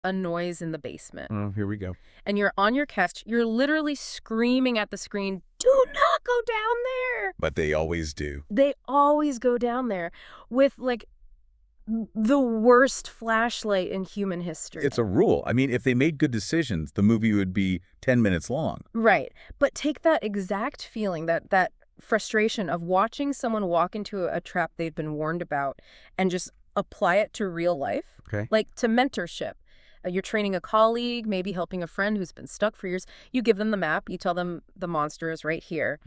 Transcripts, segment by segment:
a noise in the basement. Oh, here we go. And you're on your couch, you're literally screaming at the screen, do not go down there. But they always do. They always go down there with, like, the worst flashlight in human history. It's a rule. I mean, if they made good decisions, the movie would be 10 minutes long. Right. But take that exact feeling, that frustration of watching someone walk into a trap they've been warned about and just apply it to real life. Okay. Like to mentorship. You're training a colleague, maybe helping a friend who's been stuck for years. You give them the map. You tell them the monster is right here.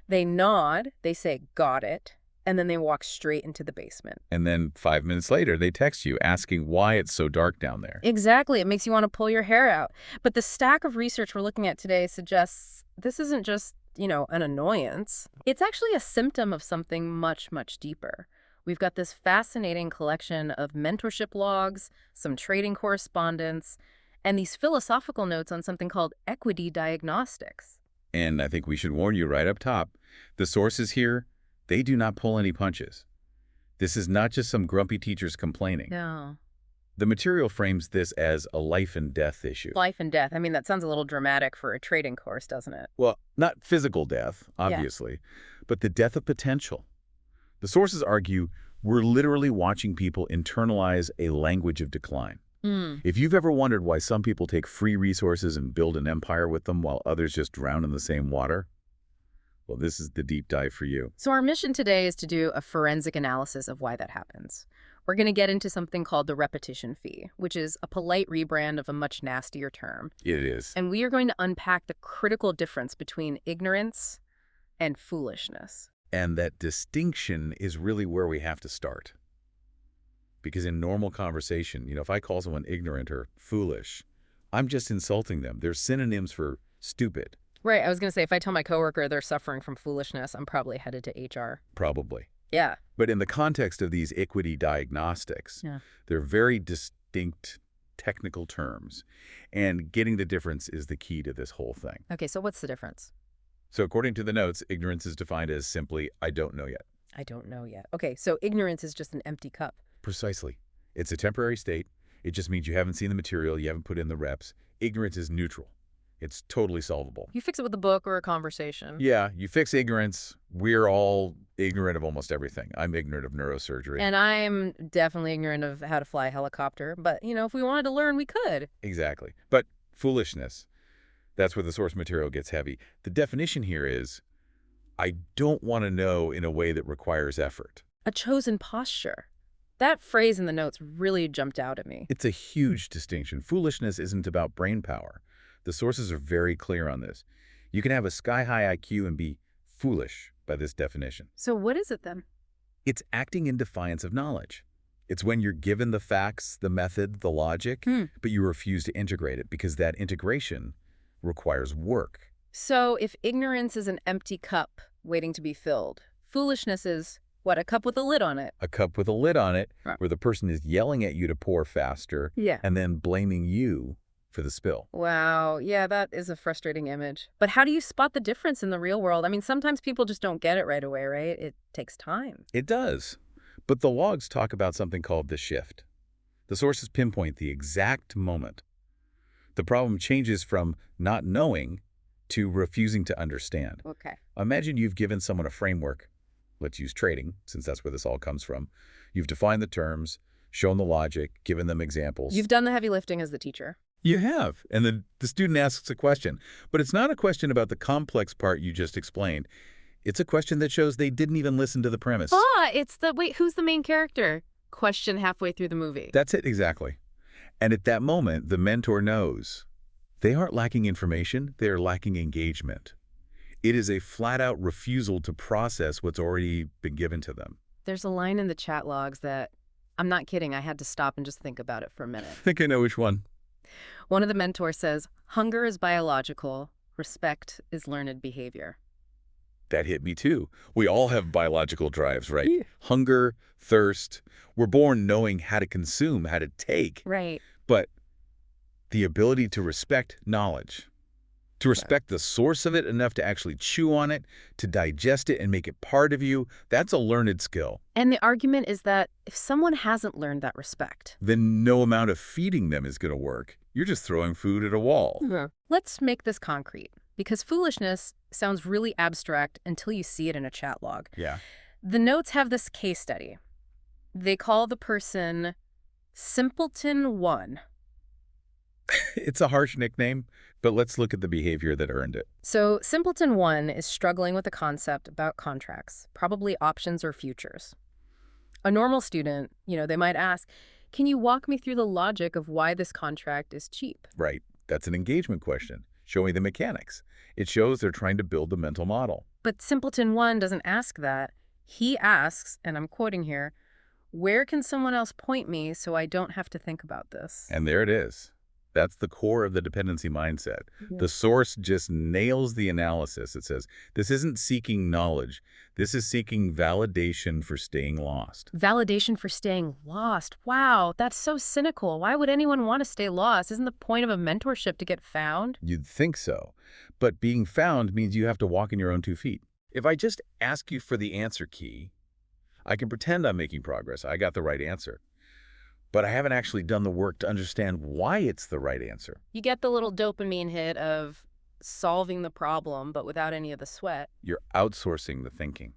They nod. They say, got it. And then they walk straight into the basement. And then 5 minutes later, they text you asking why it's so dark down there. Exactly. It makes you want to pull your hair out. But the stack of research we're looking at today suggests this isn't just, an annoyance. It's actually a symptom of something much, much deeper. We've got this fascinating collection of mentorship logs, some trading correspondence, and these philosophical notes on something called equity diagnostics. And I think we should warn you right up top, the sources here, they do not pull any punches. This is not just some grumpy teachers complaining. No. The material frames this as a life and death issue. Life and death. I mean, that sounds a little dramatic for a trading course, doesn't it? Well, not physical death, obviously, but the death of potential. The sources argue we're literally watching people internalize a language of decline. If you've ever wondered why some people take free resources and build an empire with them while others just drown in the same water, well, this is the deep dive for you. So our mission today is to do a forensic analysis of why that happens. We're going to get into something called the repetition fee, which is a polite rebrand of a much nastier term. It is. And we are going to unpack the critical difference between ignorance and foolishness. And that distinction is really where we have to start. Because in normal conversation, if I call someone ignorant or foolish, I'm just insulting them. They're synonyms for stupid. Right. I was going to say, if I tell my coworker they're suffering from foolishness, I'm probably headed to HR. Probably. Yeah. But in the context of these equity diagnostics, they're very distinct technical terms. And getting the difference is the key to this whole thing. Okay, so what's the difference? So according to the notes, ignorance is defined as simply, I don't know yet. I don't know yet. Okay, so ignorance is just an empty cup. Precisely. It's a temporary state. It just means you haven't seen the material, you haven't put in the reps. Ignorance is neutral. It's totally solvable. You fix it with a book or a conversation. Yeah, you fix ignorance. We're all ignorant of almost everything. I'm ignorant of neurosurgery. And I'm definitely ignorant of how to fly a helicopter. But, if we wanted to learn, we could. Exactly. But foolishness, that's where the source material gets heavy. The definition here is, I don't want to know in a way that requires effort. A chosen posture. That phrase in the notes really jumped out at me. It's a huge distinction. Foolishness isn't about brain power. The sources are very clear on this. You can have a sky-high IQ and be foolish by this definition. So what is it then? It's acting in defiance of knowledge. It's when you're given the facts, the method, the logic, but you refuse to integrate it because that integration requires work. So if ignorance is an empty cup waiting to be filled, foolishness is, what, a cup with a lid on it? A cup with a lid on it, Right. where the person is yelling at you to pour faster and then blaming you for the spill. Wow. Yeah, that is a frustrating image. But how do you spot the difference in the real world? I mean, sometimes people just don't get it right away, right? It takes time. It does. But the logs talk about something called the shift. The sources pinpoint the exact moment. The problem changes from not knowing to refusing to understand. Okay. Imagine you've given someone a framework. Let's use trading, since that's where this all comes from. You've defined the terms, shown the logic, given them examples. You've done the heavy lifting as the teacher. You have. And the student asks a question. But it's not a question about the complex part you just explained. It's a question that shows they didn't even listen to the premise. It's the, wait, who's the main character? Question halfway through the movie. That's it, exactly. And at that moment, the mentor knows they aren't lacking information, they're lacking engagement. It is a flat-out refusal to process what's already been given to them. There's a line in the chat logs that, I'm not kidding, I had to stop and just think about it for a minute. I think I know which one. One of the mentors says, hunger is biological, respect is learned behavior. That hit me too. We all have biological drives, right? Yeah. Hunger, thirst. We're born knowing how to consume, how to take. Right. But the ability to respect knowledge, To respect the source of it enough to actually chew on it, to digest it and make it part of you, that's a learned skill. And the argument is that if someone hasn't learned that respect, Then no amount of feeding them is going to work. You're just throwing food at a wall. let's make this concrete, because foolishness sounds really abstract until you see it in a chat log. Yeah. The notes have this case study. They call the person Simpleton 1. It's a harsh nickname, but let's look at the behavior that earned it. So Simpleton 1 is struggling with a concept about contracts, probably options or futures. A normal student, they might ask, can you walk me through the logic of why this contract is cheap? Right. That's an engagement question. Show me the mechanics. It shows they're trying to build the mental model. But Simpleton 1 doesn't ask that. He asks, and I'm quoting here, where can someone else point me so I don't have to think about this? And there it is. That's the core of the dependency mindset. Yeah. The source just nails the analysis. It says, this isn't seeking knowledge. This is seeking validation for staying lost. Validation for staying lost. Wow, that's so cynical. Why would anyone want to stay lost? Isn't the point of a mentorship to get found? You'd think so. But being found means you have to walk in your own 2 feet. If I just ask you for the answer key, I can pretend I'm making progress. I got the right answer. But I haven't actually done the work to understand why it's the right answer. You get the little dopamine hit of solving the problem, but without any of the sweat. You're outsourcing the thinking.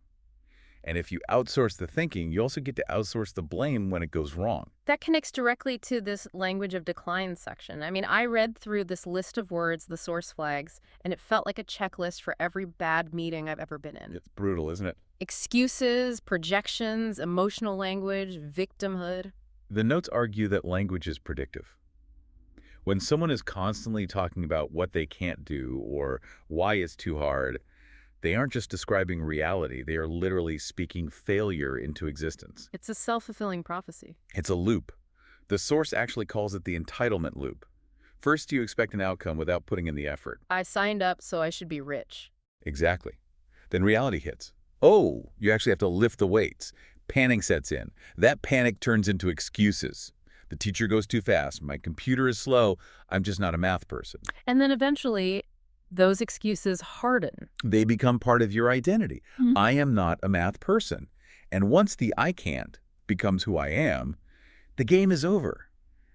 And if you outsource the thinking, you also get to outsource the blame when it goes wrong. That connects directly to this language of decline section. I mean, I read through this list of words, the source flags, and it felt like a checklist for every bad meeting I've ever been in. It's brutal, isn't it? Excuses, projections, emotional language, victimhood. The notes argue that language is predictive. When someone is constantly talking about what they can't do or why it's too hard, they aren't just describing reality, they are literally speaking failure into existence. It's a self-fulfilling prophecy. It's a loop. The source actually calls it the entitlement loop. First, you expect an outcome without putting in the effort. I signed up, so I should be rich. Exactly. Then reality hits. Oh, you actually have to lift the weights. Panic sets in. That panic turns into excuses. The teacher goes too fast. My computer is slow. I'm just not a math person. And then eventually, those excuses harden. They become part of your identity. I am not a math person. And once the I can't becomes who I am, the game is over.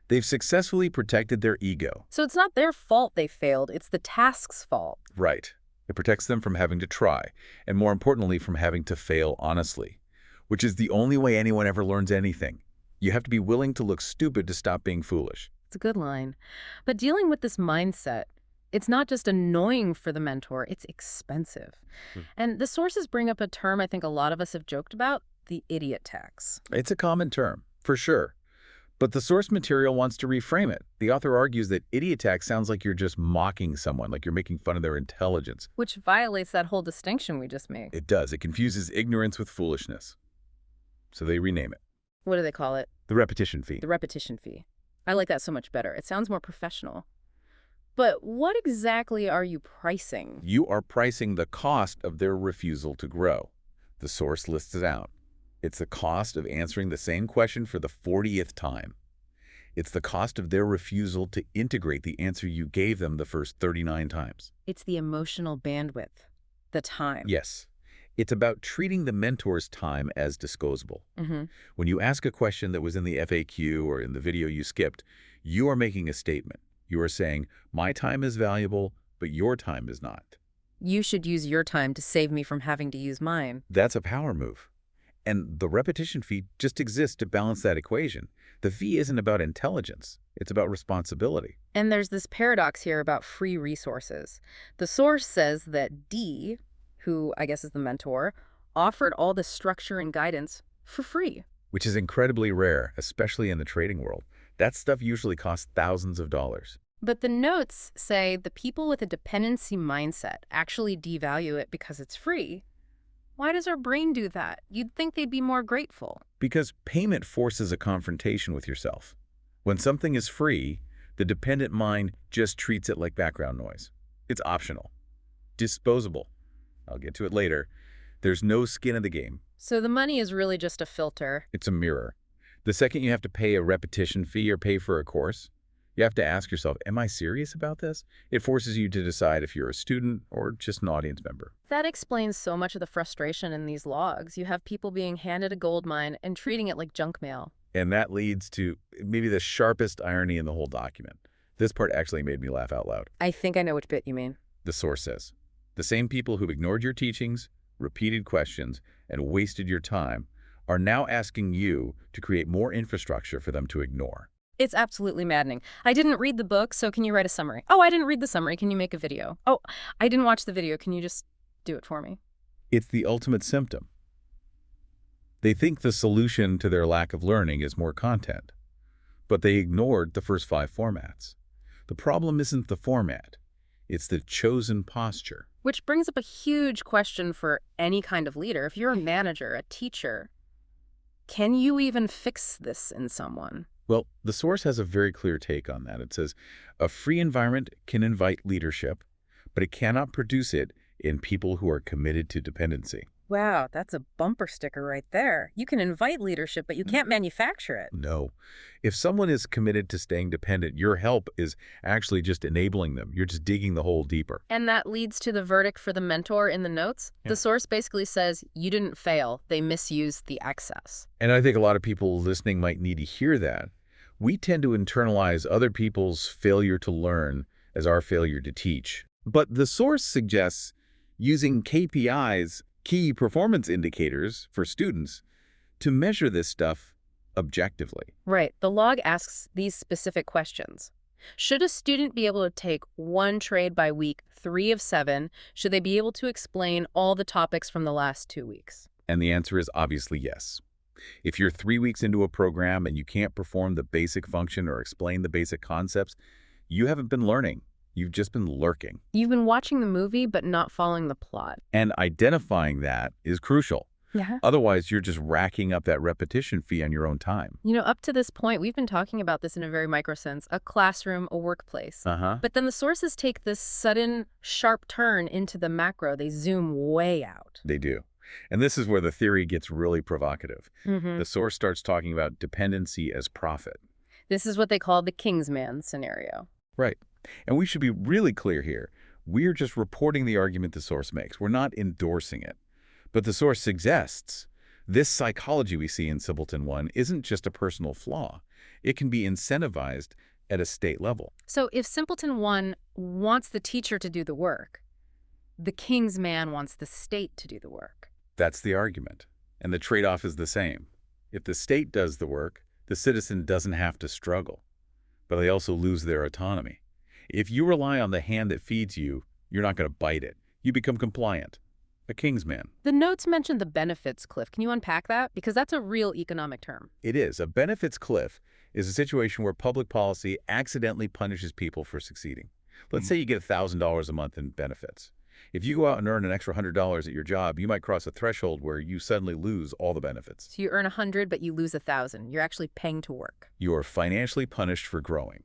They've successfully protected their ego. So it's not their fault they failed, it's the task's fault. Right. It protects them from having to try, and more importantly, from having to fail honestly, which is the only way anyone ever learns anything. You have to be willing to look stupid to stop being foolish. It's a good line. But dealing with this mindset, it's not just annoying for the mentor, it's expensive. And the sources bring up a term I think a lot of us have joked about, the idiot tax. It's a common term, for sure. But the source material wants to reframe it. The author argues that idiot tax sounds like you're just mocking someone, like you're making fun of their intelligence. Which violates that whole distinction we just made. It does. It confuses ignorance with foolishness. So they rename it. What do they call it? The repetition fee. The repetition fee. I like that so much better. It sounds more professional. But what exactly are you pricing? You are pricing the cost of their refusal to grow. The source lists it out. It's the cost of answering the same question for the 40th time. It's the cost of their refusal to integrate the answer you gave them the first 39 times. It's the emotional bandwidth, the time. Yes. It's about treating the mentor's time as disposable. When you ask a question that was in the FAQ or in the video you skipped, you are making a statement. You are saying, my time is valuable, but your time is not. You should use your time to save me from having to use mine. That's a power move. And the repetition fee just exists to balance that equation. The fee isn't about intelligence. It's about responsibility. And there's this paradox here about free resources. The source says that D, who I guess is the mentor, offered all the structure and guidance for free. Which is incredibly rare, especially in the trading world. That stuff usually costs thousands of dollars. But the notes say the people with a dependency mindset actually devalue it because it's free. Why does our brain do that? You'd think they'd be more grateful. Because payment forces a confrontation with yourself. When something is free, the dependent mind just treats it like background noise. It's optional. Disposable. I'll get to it later. There's no skin in the game. So the money is really just a filter. It's a mirror. The second you have to pay a repetition fee or pay for a course, You have to ask yourself, am I serious about this? It forces you to decide if you're a student or just an audience member. That explains so much of the frustration in these logs. You have people being handed a gold mine and treating it like junk mail. And that leads to maybe the sharpest irony in the whole document. This part actually made me laugh out loud. I think I know which bit you mean. The source says, the same people who ignored your teachings, repeated questions, and wasted your time are now asking you to create more infrastructure for them to ignore. It's absolutely maddening. I didn't read the book, so can you write a summary? Oh, I didn't read the summary. Can you make a video? Oh, I didn't watch the video. Can you just do it for me? It's the ultimate symptom. They think the solution to their lack of learning is more content, but they ignored the first 5 formats. The problem isn't the format. It's the chosen posture. Which brings up a huge question for any kind of leader. If you're a manager, a teacher, can you even fix this in someone? Well, the source has a very clear take on that. It says, a free environment can invite leadership, but it cannot produce it in people who are committed to dependency. Wow, that's a bumper sticker right there. You can invite leadership, but you can't manufacture it. No. If someone is committed to staying dependent, your help is actually just enabling them. You're just digging the hole deeper. And that leads to the verdict for the mentor in the notes. Yeah. The source basically says, you didn't fail. They misused the access. And I think a lot of people listening might need to hear that. We tend to internalize other people's failure to learn as our failure to teach. But the source suggests using KPIs, key performance indicators for students, to measure this stuff objectively. Right. The log asks these specific questions. Should a student be able to take 1 trade by week, 3 of 7? Should they be able to explain all the topics from the last 2 weeks? And the answer is obviously yes. If you're 3 weeks into a program and you can't perform the basic function or explain the basic concepts, you haven't been learning. You've just been lurking. You've been watching the movie but not following the plot. And identifying that is crucial. Yeah. Otherwise, you're just racking up that repetition fee on your own time. You know, up to this point, we've been talking about this in a very micro sense, a classroom, a workplace. But then the sources take this sudden, sharp turn into the macro. They zoom way out. They do. And this is where the theory gets really provocative. Mm-hmm. The source starts talking about dependency as profit. This is what they call the Kingsman scenario. Right. And we should be really clear here. We're just reporting the argument the source makes. We're not endorsing it. But the source suggests this psychology we see in Simpleton 1 isn't just a personal flaw. It can be incentivized at a state level. So if Simpleton 1 wants the teacher to do the work, the Kingsman wants the state to do the work. That's the argument. And the trade-off is the same. If the state does the work, the citizen doesn't have to struggle. But they also lose their autonomy. If you rely on the hand that feeds you, you're not going to bite it. You become compliant. A Kingsman. The notes mention the benefits cliff. Can you unpack that? Because that's a real economic term. It is. A benefits cliff is a situation where public policy accidentally punishes people for succeeding. Let's say you get $1,000 a month in benefits. If you go out and earn an extra $100 at your job, you might cross a threshold where you suddenly lose all the benefits. So you earn 100, but you lose 1,000. You're actually paying to work. You are financially punished for growing.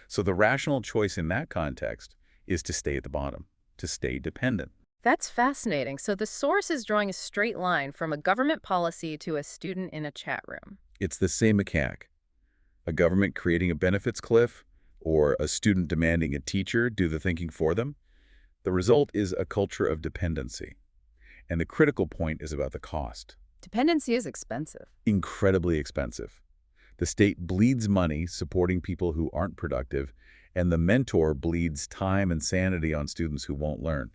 So the rational choice in that context is to stay at the bottom, to stay dependent. That's fascinating. So the source is drawing a straight line from a government policy to a student in a chat room. It's the same mechanic. A government creating a benefits cliff or a student demanding a teacher do the thinking for them. The result is a culture of dependency. And the critical point is about the cost. Dependency is expensive. Incredibly expensive. The state bleeds money supporting people who aren't productive, and the mentor bleeds time and sanity on students who won't learn.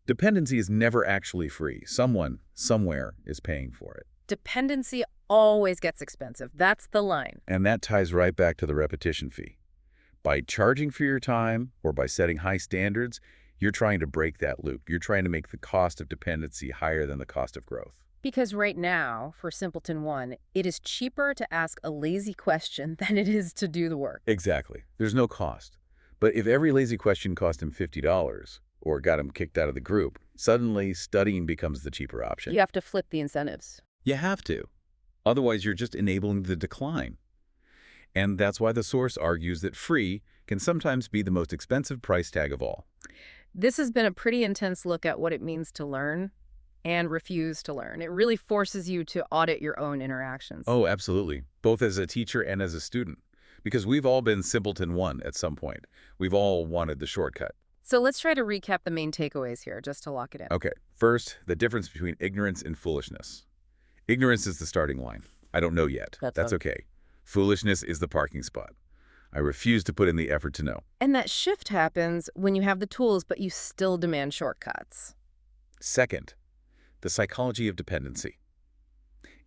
Dependency is never actually free. Someone, somewhere, is paying for it. Dependency always gets expensive. That's the line. And that ties right back to the repetition fee. By charging for your time or by setting high standards, you're trying to break that loop. You're trying to make the cost of dependency higher than the cost of growth. Because right now, for Simpleton 1, it is cheaper to ask a lazy question than it is to do the work. Exactly. There's no cost. But if every lazy question cost him $50 or got him kicked out of the group, suddenly studying becomes the cheaper option. You have to flip the incentives. You have to. Otherwise, you're just enabling the decline. And that's why the source argues that free can sometimes be the most expensive price tag of all. This has been a pretty intense look at what it means to learn and refuse to learn. It really forces you to audit your own interactions. Oh, absolutely. Both as a teacher and as a student. Because we've all been simpleton one at some point. We've all wanted the shortcut. So let's try to recap the main takeaways here, just to lock it in. Okay, first, the difference between ignorance and foolishness. Ignorance is the starting line. I don't know yet. That's okay. Foolishness is the parking spot. I refuse to put in the effort to know. And that shift happens when you have the tools, but you still demand shortcuts. Second, the psychology of dependency.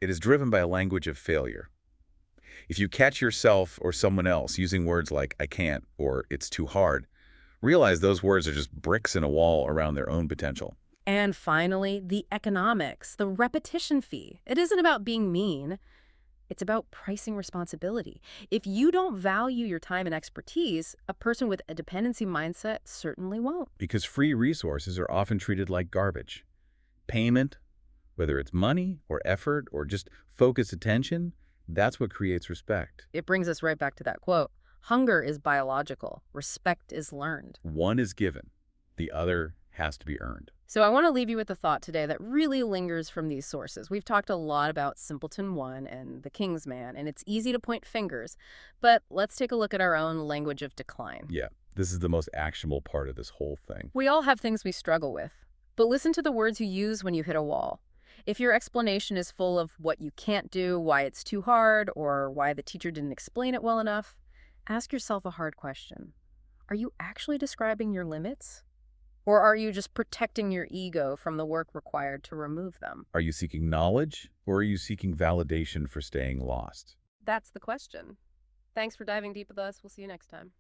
It is driven by a language of failure. If you catch yourself or someone else using words like I can't or it's too hard, realize those words are just bricks in a wall around their own potential. And finally, the economics, the repetition fee. It isn't about being mean. It's about pricing responsibility. If you don't value your time and expertise, a person with a dependency mindset certainly won't. Because free resources are often treated like garbage. Payment, whether it's money or effort or just focused attention, that's what creates respect. It brings us right back to that quote. Hunger is biological. Respect is learned. One is given. The other has to be earned. So I want to leave you with a thought today that really lingers from these sources. We've talked a lot about Simpleton One and the King's Man, and it's easy to point fingers. But let's take a look at our own language of decline. Yeah, this is the most actionable part of this whole thing. We all have things we struggle with. But listen to the words you use when you hit a wall. If your explanation is full of what you can't do, why it's too hard, or why the teacher didn't explain it well enough, ask yourself a hard question. Are you actually describing your limits? Or are you just protecting your ego from the work required to remove them? Are you seeking knowledge, or are you seeking validation for staying lost? That's the question. Thanks for diving deep with us. We'll see you next time.